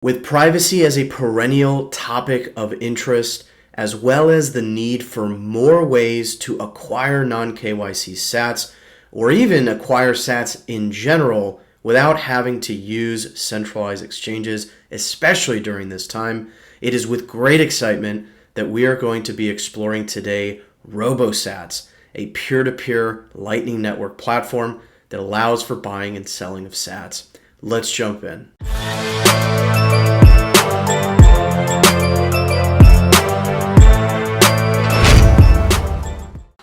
With privacy as a perennial topic of interest, as well as the need for more ways to acquire non-KYC sats, or even acquire sats in general without having to use centralized exchanges, especially during this time, it is with great excitement that we are going to be exploring today RoboSats, a peer-to-peer Lightning Network platform that allows for buying and selling of sats. Let's jump in.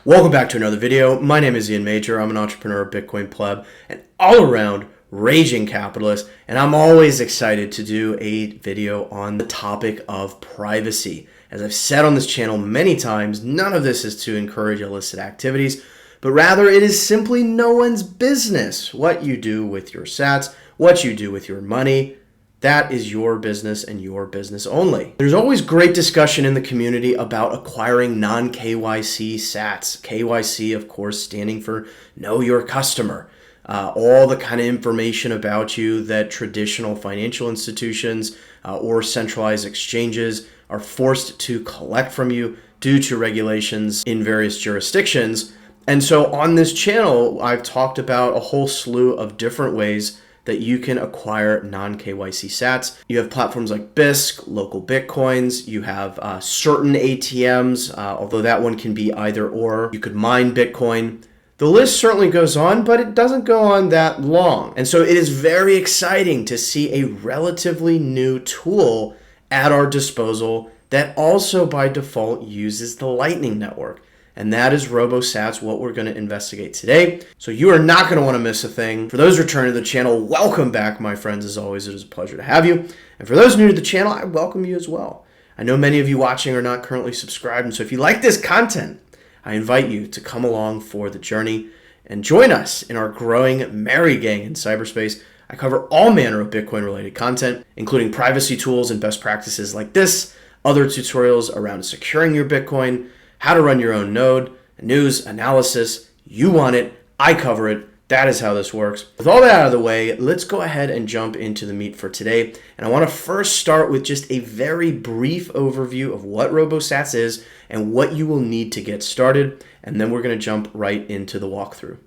Welcome back to another video. My name is Ian Major. I'm an entrepreneur, Bitcoin pleb, and all-around raging capitalist, and I'm always excited to do a video on the topic of privacy. As I've said on this channel many times, none of this is to encourage illicit activities, but rather it is simply no one's business what you do with your sats, what you do with your money. That is your business and your business only. There's always great discussion in the community about acquiring non-KYC sats. KYC, of course, standing for Know Your Customer. All the kind of information about you that traditional financial institutions or centralized exchanges are forced to collect from you due to regulations in various jurisdictions. And so on this channel, I've talked about a whole slew of different ways that you can acquire non-KYC sats. You have platforms like Bisq, local Bitcoins, you have certain ATMs, although that one can be either or. You could mine Bitcoin. The list certainly goes on, but it doesn't go on that long. And so it is very exciting to see a relatively new tool at our disposal that also by default uses the Lightning Network. And that is RoboSats, what we're going to investigate today. So you are not going to want to miss a thing. For those returning to the channel, welcome back, my friends. As always, it is a pleasure to have you. And for those new to the channel, I welcome you as well. I know many of you watching are not currently subscribed, and so if you like this content, I invite you to come along for the journey and join us in our growing merry gang in cyberspace. I cover all manner of Bitcoin-related content, including privacy tools and best practices like this, other tutorials around securing your Bitcoin, how to run your own node, news, analysis. You want it, I cover it. That is how this works. With all that out of the way, let's go ahead and jump into the meat for today. And I want to first start with just a very brief overview of what RoboSats is and what you will need to get started. And then we're going to jump right into the walkthrough.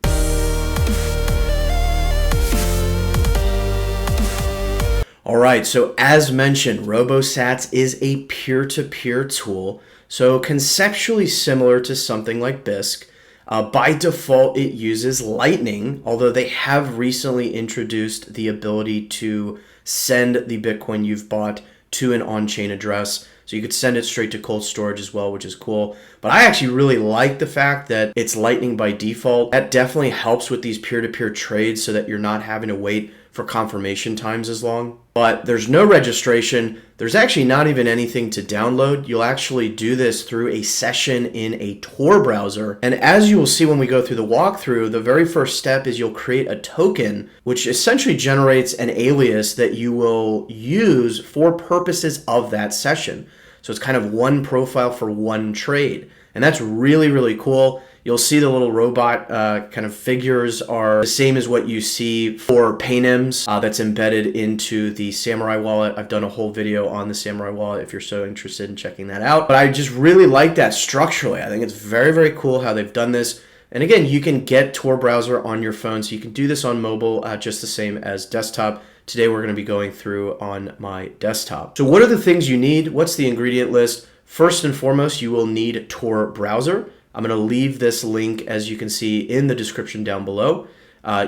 All right, so as mentioned, RoboSats is a peer-to-peer tool. So conceptually similar to something like Bisq. By default, it uses Lightning, although they have recently introduced the ability to send the Bitcoin you've bought to an on-chain address. So you could send it straight to cold storage as well, which is cool. But I actually really like the fact that it's Lightning by default. That definitely helps with these peer-to-peer trades so that you're not having to wait for confirmation times as long. But there's no registration. There's actually not even anything to download. You'll actually do this through a session in a Tor browser. And as you will see when we go through the walkthrough, the very first step is you'll create a token, which essentially generates an alias that you will use for purposes of that session. So it's kind of one profile for one trade. And that's really, really cool. You'll see the little robot kind of figures are the same as what you see for Paynims that's embedded into the Samurai wallet. I've done a whole video on the Samurai wallet if you're so interested in checking that out. But I just really like that structurally. I think it's very, very cool how they've done this. And again, you can get Tor browser on your phone, so you can do this on mobile just the same as desktop. Today we're going to be going through on my desktop. So what are the things you need? What's the ingredient list? First and foremost, you will need Tor browser. I'm going to leave this link, as you can see, in the description down below.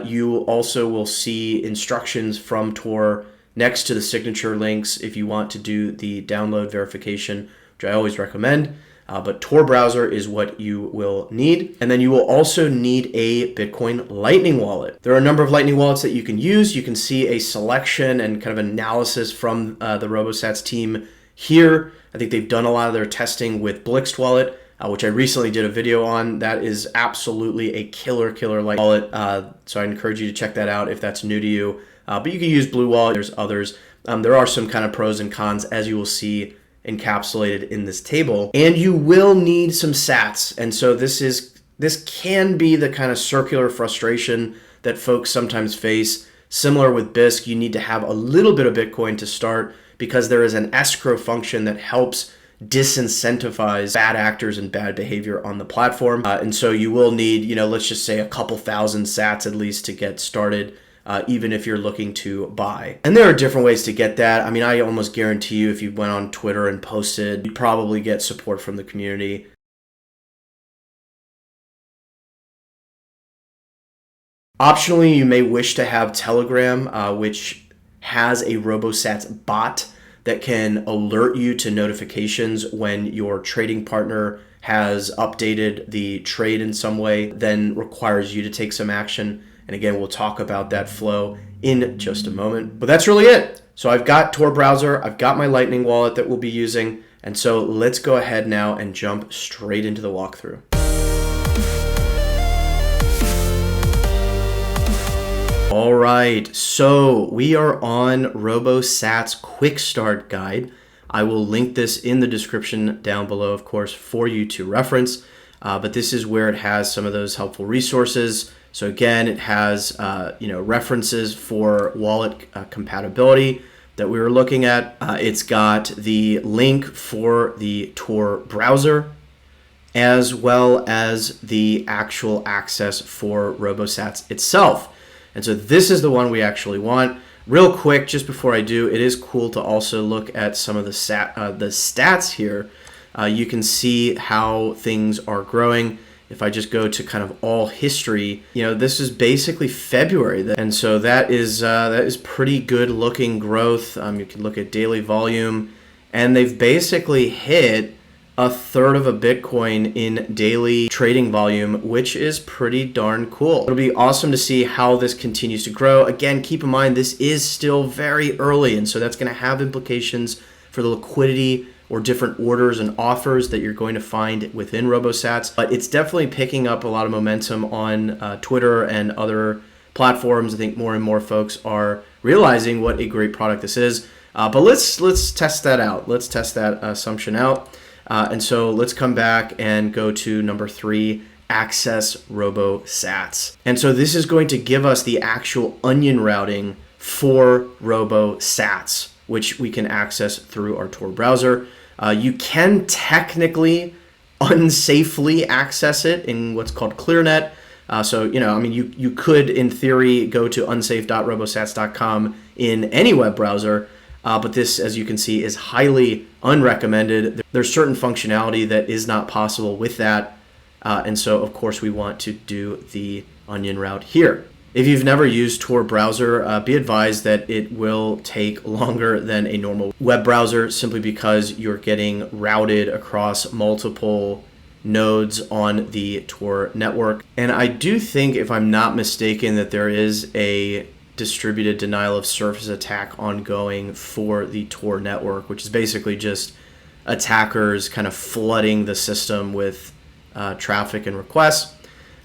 You also will see instructions from Tor next to the signature links if you want to do the download verification, which I always recommend. But Tor browser is what you will need. And then you will also need a Bitcoin Lightning wallet. There are a number of Lightning wallets that you can use. You can see a selection and kind of analysis from the RoboSats team here. I think they've done a lot of their testing with Blixt wallet, which I recently did a video on. That is absolutely a killer Lightning wallet. So I encourage you to check that out if that's new to you. But you can use Blue Wallet. There's others. There are some kind of pros and cons, as you will see encapsulated in this table. And you will need some sats. And so this can be the kind of circular frustration that folks sometimes face. Similar with Bisq, you need to have a little bit of Bitcoin to start because there is an escrow function that helps disincentivize bad actors and bad behavior on the platform. And so you will need, let's just say a couple thousand sats at least to get started, even if you're looking to buy. And there are different ways to get that. I mean, I almost guarantee you if you went on Twitter and posted, you'd probably get support from the community. Optionally, you may wish to have Telegram, which has a RoboSats bot that can alert you to notifications when your trading partner has updated the trade in some way, then requires you to take some action. And again, we'll talk about that flow in just a moment. But that's really it. So I've got Tor browser, I've got my Lightning wallet that we'll be using. And so let's go ahead now and jump straight into the walkthrough. All right, so we are on RoboSats Quick Start Guide. I will link this in the description down below, of course, for you to reference. But this is where it has some of those helpful resources. So again, it has references for wallet compatibility that we were looking at. It's got the link for the Tor browser, as well as the actual access for RoboSats itself. And so this is the one we actually want. Real quick, just before I do, it is cool to also look at some of the stats here. You can see how things are growing. If I just go to kind of all history, this is basically February. And so that is pretty good looking growth. You can look at daily volume, and they've basically hit a third of a Bitcoin in daily trading volume, which is pretty darn cool. It'll be awesome to see how this continues to grow. Again, keep in mind, this is still very early, and so that's going to have implications for the liquidity or different orders and offers that you're going to find within RoboSats. But it's definitely picking up a lot of momentum on Twitter and other platforms. I think more and more folks are realizing what a great product this is. But let's test that out. Let's test that assumption out. And so let's come back and go to number 3, access RoboSats. And so this is going to give us the actual onion routing for RoboSats, which we can access through our Tor browser. You can technically unsafely access it in what's called ClearNet. You could, in theory, go to unsafe.robosats.com in any web browser. But this, as you can see, is highly unrecommended. There's certain functionality that is not possible with that. And so, of course, we want to do the onion route here. If you've never used Tor browser, be advised that it will take longer than a normal web browser simply because you're getting routed across multiple nodes on the Tor network. And I do think, if I'm not mistaken, that there is a distributed denial of service attack ongoing for the Tor network, which is basically just attackers kind of flooding the system with traffic and requests.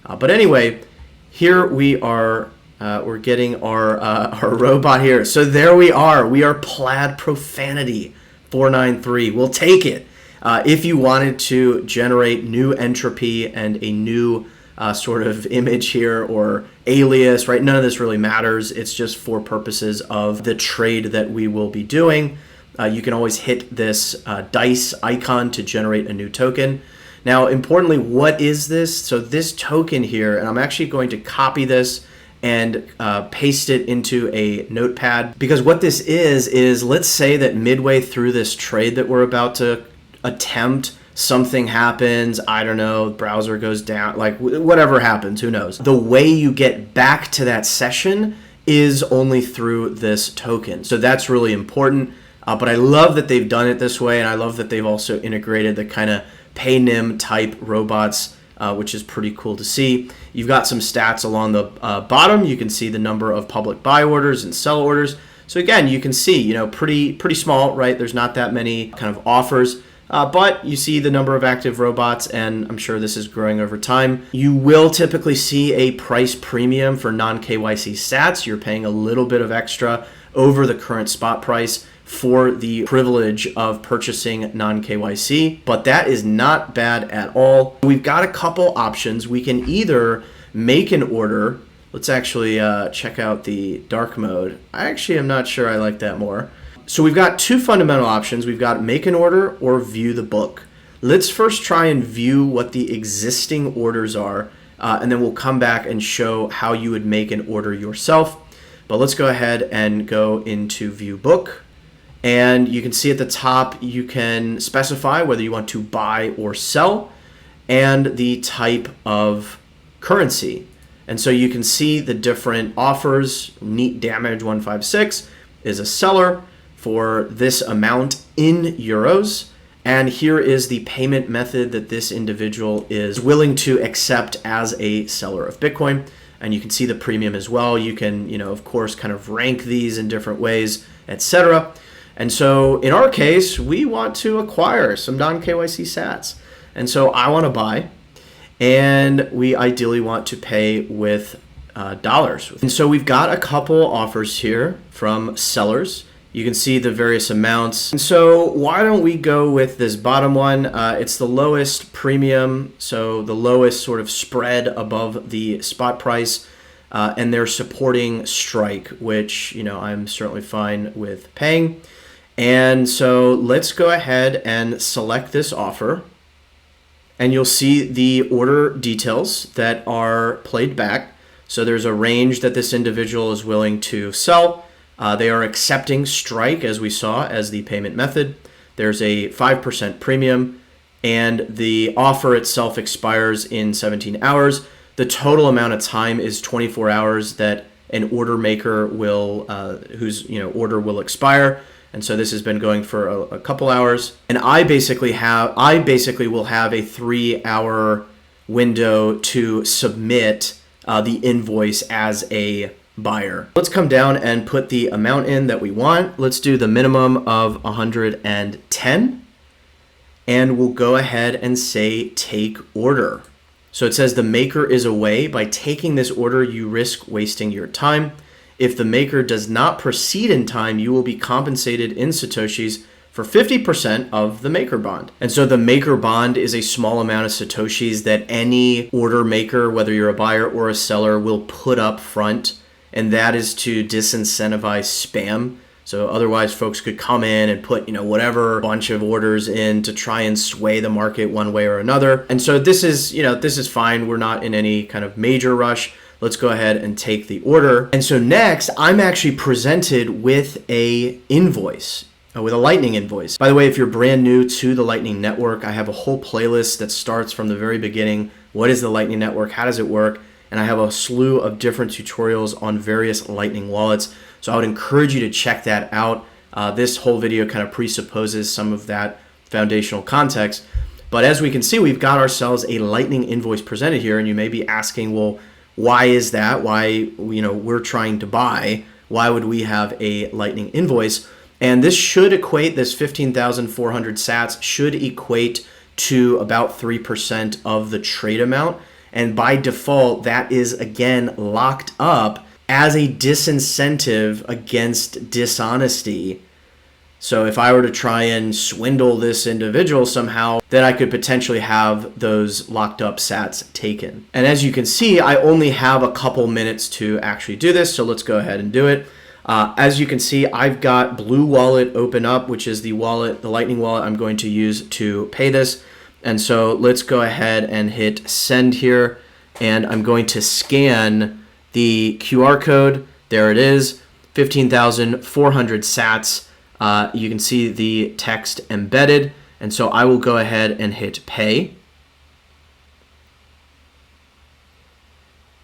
But anyway, here we are. We're getting our robot here. So there we are. We are Plaid Profanity 493. We'll take it. If you wanted to generate new entropy and a new sort of image here or alias, right? None of this really matters. It's just for purposes of the trade that we will be doing. You can always hit this dice icon to generate a new token. Now, importantly, what is this? So this token here, and I'm actually going to copy this and paste it into a notepad, because what this is let's say that midway through this trade that we're about to attempt, something happens, I don't know, browser goes down, like whatever happens, who knows. The way you get back to that session is only through this token. So that's really important. But I love that they've done it this way, and I love that they've also integrated the kind of paynim type robots, which is pretty cool to see. You've got some stats along the bottom. You can see the number of public buy orders and sell orders. So again, you can see, pretty small, right? There's not that many kind of offers. But you see the number of active robots, and I'm sure this is growing over time. You will typically see a price premium for non-KYC sats. You're paying a little bit of extra over the current spot price for the privilege of purchasing non-KYC, but that is not bad at all. We've got a couple options. We can either make an order. Let's actually check out the dark mode. I actually am not sure I like that more. So we've got two fundamental options. We've got make an order or view the book. Let's first try and view what the existing orders are, and then we'll come back and show how you would make an order yourself. But let's go ahead and go into view book. And you can see at the top, you can specify whether you want to buy or sell and the type of currency. And so you can see the different offers. Neat Damage 156 is a seller for this amount in euros. And here is the payment method that this individual is willing to accept as a seller of Bitcoin. And you can see the premium as well. You can, of course, kind of rank these in different ways, etc. And so in our case, we want to acquire some non-KYC sats. And so I want to buy, and we ideally want to pay with dollars. And so we've got a couple offers here from sellers. You can see the various amounts. And so why don't we go with this bottom one? It's the lowest premium, so the lowest sort of spread above the spot price. And they're supporting Strike, which, I'm certainly fine with paying. And so let's go ahead and select this offer. And you'll see the order details that are played back. So there's a range that this individual is willing to sell. They are accepting Strike, as we saw, as the payment method. There's a 5% premium, and the offer itself expires in 17 hours. The total amount of time is 24 hours that an order maker will, whose order will expire. And so this has been going for a couple hours. And I basically will have a 3-hour window to submit the invoice as a buyer. Let's come down and put the amount in that we want. Let's do the minimum of 110. And we'll go ahead and say take order. So it says the maker is away. By taking this order, you risk wasting your time. If the maker does not proceed in time, you will be compensated in Satoshis for 50% of the maker bond. And so the maker bond is a small amount of Satoshis that any order maker, whether you're a buyer or a seller, will put up front. And that is to disincentivize spam. So otherwise folks could come in and put, whatever bunch of orders in to try and sway the market one way or another. And so this is fine. We're not in any kind of major rush. Let's go ahead and take the order. And so next, I'm actually presented with a invoice, with a Lightning invoice. By the way, if you're brand new to the Lightning Network, I have a whole playlist that starts from the very beginning. What is the Lightning Network? How does it work? And I have a slew of different tutorials on various Lightning wallets. So I would encourage you to check that out. This whole video kind of presupposes some of that foundational context. But as we can see, we've got ourselves a Lightning invoice presented here. And you may be asking, well, why is that? Why, we're trying to buy. Why would we have a Lightning invoice? And this should equate, this 15,400 sats should equate to about 3% of the trade amount. And by default, that is, again, locked up as a disincentive against dishonesty. So if I were to try and swindle this individual somehow, then I could potentially have those locked up sats taken. And as you can see, I only have a couple minutes to actually do this. So let's go ahead and do it. As you can see, I've got Blue Wallet open up, which is the Lightning wallet I'm going to use to pay this. And so let's go ahead and hit send here. And I'm going to scan the QR code. There it is, 15,400 sats. You can see the text embedded. And so I will go ahead and hit pay.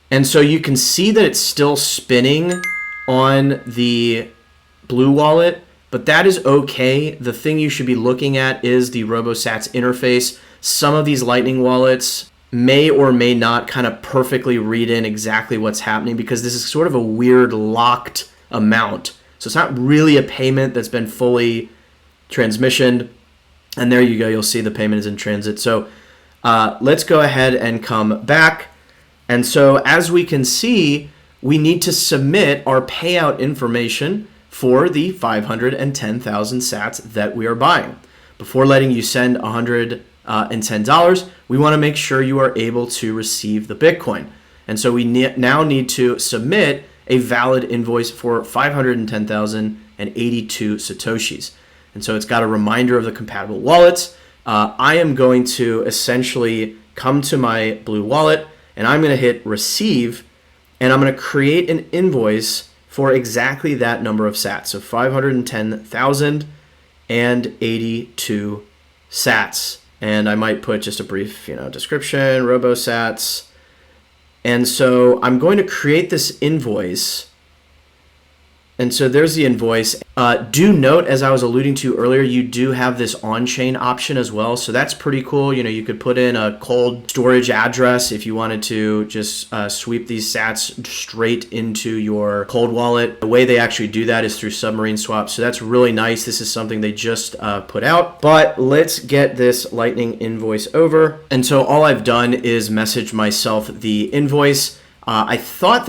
And so you can see that it's still spinning on the Blue Wallet, but that is okay. The thing you should be looking at is the RoboSats interface. Some of these Lightning wallets may or may not kind of perfectly read in exactly what's happening because this is sort of a weird locked amount. So it's not really a payment that's been fully transmissioned. And there you go. You'll see the payment is in transit. So let's go ahead and come back. And so as we can see, we need to submit our payout information for the 510,000 sats that we are buying. Before letting you send $110, we want to make sure you are able to receive the Bitcoin. And so we now need to submit a valid invoice for $510,000 $500,000,000.82 Satoshis. And so it's got a reminder of the compatible wallets. I am going to essentially come to my Blue wallet and I'm going to hit receive, and I'm going to create an invoice for exactly that number of sats. So 510,082 sats. And I might put just a brief, description, RoboSats. And so I'm going to create this invoice. And so there's the invoice. Do note, as I was alluding to earlier, you do have this on-chain option as well. So that's pretty cool. You could put in a cold storage address if you wanted to just sweep these sats straight into your cold wallet. The way they actually do that is through submarine swap. So that's really nice. This is something they just put out. But let's get this Lightning invoice over. And so all I've done is message myself the invoice. I thought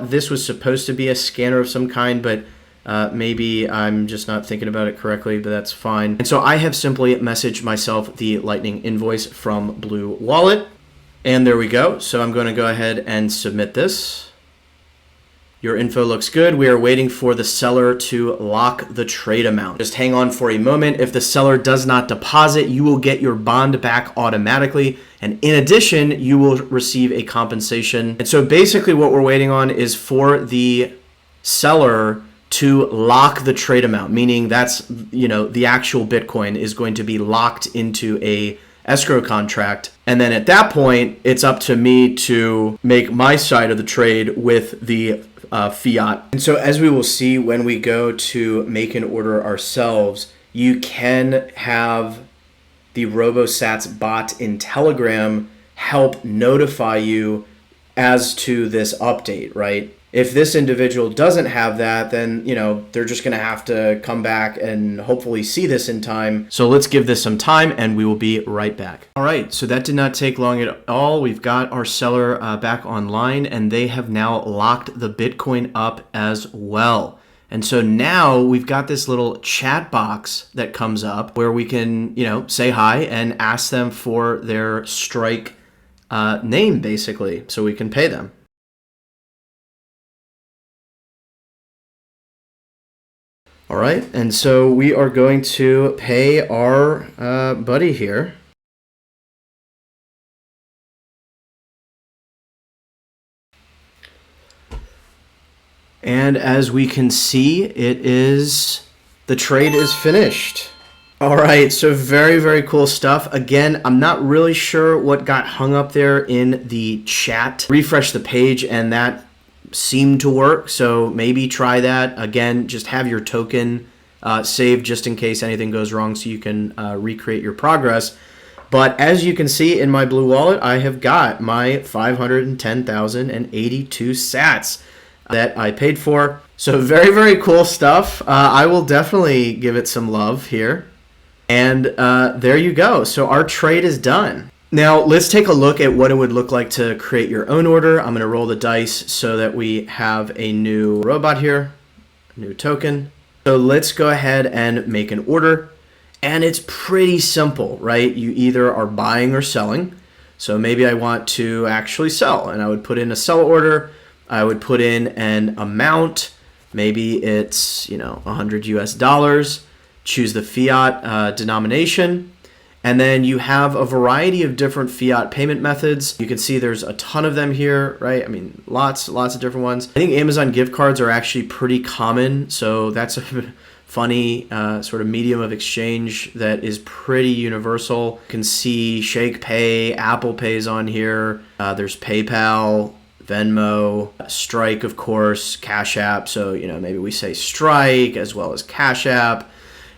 this was supposed to be a scanner of some kind, but maybe I'm just not thinking about it correctly, but that's fine. And so I have simply messaged myself the Lightning invoice from Blue Wallet. And there we go. So I'm going to go ahead and submit this. Your info looks good. We are waiting for the seller to lock the trade amount. Just hang on for a moment. If the seller does not deposit, you will get your bond back automatically. And in addition, you will receive a compensation. And so basically what we're waiting on is for the seller to lock the trade amount, meaning that's, the actual Bitcoin is going to be locked into a escrow contract. And then at that point, it's up to me to make my side of the trade with the fiat. And so as we will see when we go to make an order ourselves, you can have the RoboSats bot in Telegram help notify you as to this update, right? If this individual doesn't have that, then, they're just going to have to come back and hopefully see this in time. So let's give this some time and we will be right back. All right, so that did not take long at all. We've got our seller back online and they have now locked the Bitcoin up as well. And so now we've got this little chat box that comes up where we can, say hi and ask them for their strike name, basically, so we can pay them. All right, and so we are going to pay our buddy here. And as we can see, the trade is finished. All right, so very, very cool stuff. Again, I'm not really sure what got hung up there in the chat. Refresh the page and that seemed to work, so maybe try that. Again, just have your token saved just in case anything goes wrong so you can recreate your progress. But as you can see in my Blue Wallet, I have got my 510,082 sats that I paid for. So very, very cool stuff. I will definitely give it some love here. And there you go. So our trade is done. Now let's take a look at what it would look like to create your own order. I'm going to roll the dice so that we have a new robot here, a new token. So let's go ahead and make an order. And it's pretty simple, right? You either are buying or selling. So maybe I want to actually sell, and I would put in a sell order. I would put in an amount. Maybe it's, $100 US. Choose the fiat denomination. And then you have a variety of different fiat payment methods. You can see there's a ton of them here, right? I mean, lots of different ones. I think Amazon gift cards are actually pretty common. So that's a funny sort of medium of exchange that is pretty universal. You can see Shake Pay, Apple Pay's on here. There's PayPal, Venmo, Strike, of course, Cash App. So, maybe we say Strike as well as Cash App.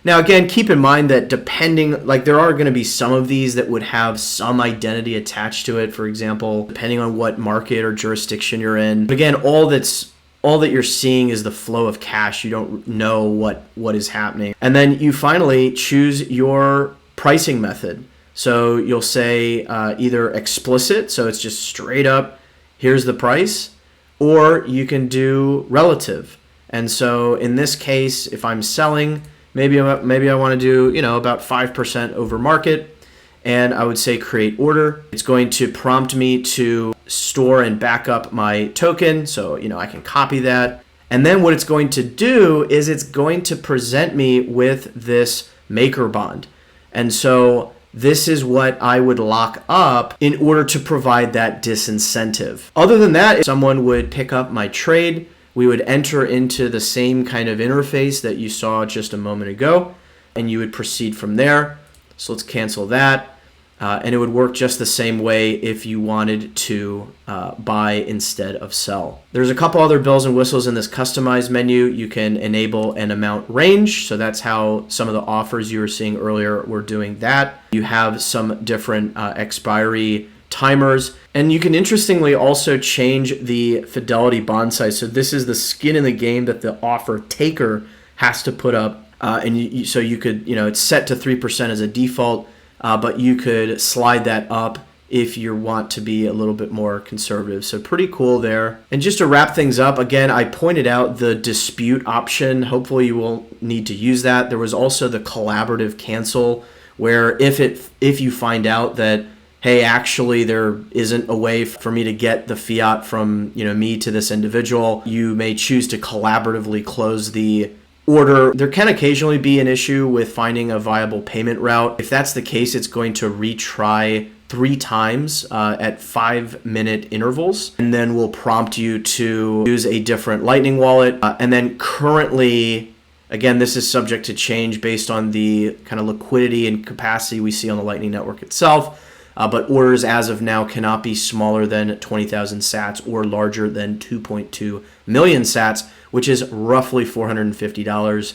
Now, again, keep in mind that there are going to be some of these that would have some identity attached to it, for example, depending on what market or jurisdiction you're in. But again, all that you're seeing is the flow of cash. You don't know what is happening. And then you finally choose your pricing method. So you'll say either explicit, so it's just straight up, here's the price, or you can do relative. And so in this case, if I'm selling, maybe I want to do, about 5% over market, and I would say create order. It's going to prompt me to store and back up my token, so, I can copy that. And then what it's going to do is it's going to present me with this maker bond. And so this is what I would lock up in order to provide that disincentive. Other than that, if someone would pick up my trade, we would enter into the same kind of interface that you saw just a moment ago, and you would proceed from there. So let's cancel that. And it would work just the same way if you wanted to buy instead of sell. There's a couple other bells and whistles in this customize menu. You can enable an amount range. So that's how some of the offers you were seeing earlier were doing that. You have some different expiry timers. And you can interestingly also change the fidelity bond size. So this is the skin in the game that the offer taker has to put up. So you could, it's set to 3% as a default. But you could slide that up if you want to be a little bit more conservative. So pretty cool there. And just to wrap things up, again, I pointed out the dispute option. Hopefully you won't need to use that. There was also the collaborative cancel, where if you find out that, hey, actually there isn't a way for me to get the fiat from me to this individual, you may choose to collaboratively close the order. There can occasionally be an issue with finding a viable payment route. If that's the case, it's going to retry 3 times at 5-minute intervals, and then will prompt you to use a different Lightning wallet. And then currently, again, this is subject to change based on the kind of liquidity and capacity we see on the Lightning Network itself. But orders as of now cannot be smaller than 20,000 sats or larger than 2.2 million sats, which is roughly $450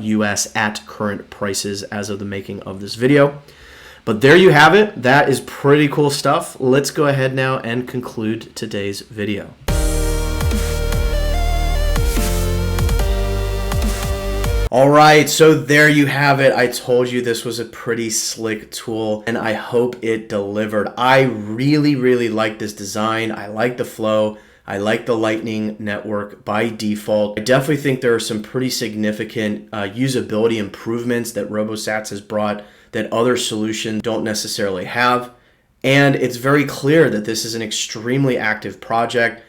US at current prices as of the making of this video. But there you have it. That is pretty cool stuff. Let's go ahead now and conclude today's video. All right, so there you have it. I told you this was a pretty slick tool, and I hope it delivered. I really, really like this design. I like the flow. I like the Lightning Network by default. I definitely think there are some pretty significant usability improvements that RoboSats has brought that other solutions don't necessarily have. And it's very clear that this is an extremely active project.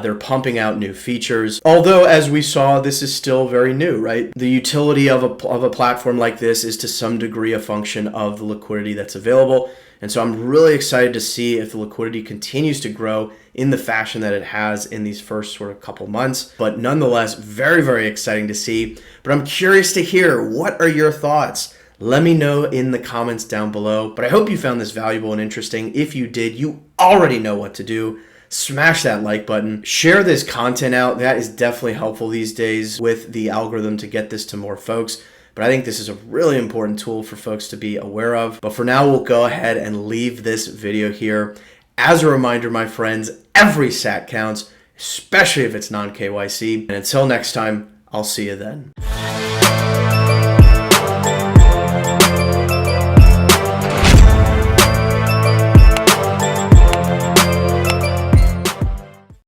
They're pumping out new features. Although, as we saw, this is still very new, right? The utility of a platform like this is to some degree a function of the liquidity that's available. And so I'm really excited to see if the liquidity continues to grow in the fashion that it has in these first sort of couple months. But nonetheless, very, very exciting to see. But I'm curious to hear, what are your thoughts? Let me know in the comments down below. But I hope you found this valuable and interesting. If you did, you already know what to do. Smash that like button. Share this content out. That is definitely helpful these days with the algorithm to get this to more folks. But I think this is a really important tool for folks to be aware of. But for now, we'll go ahead and leave this video here. As a reminder, my friends, every sat counts, especially if it's non-KYC. And until next time, I'll see you then.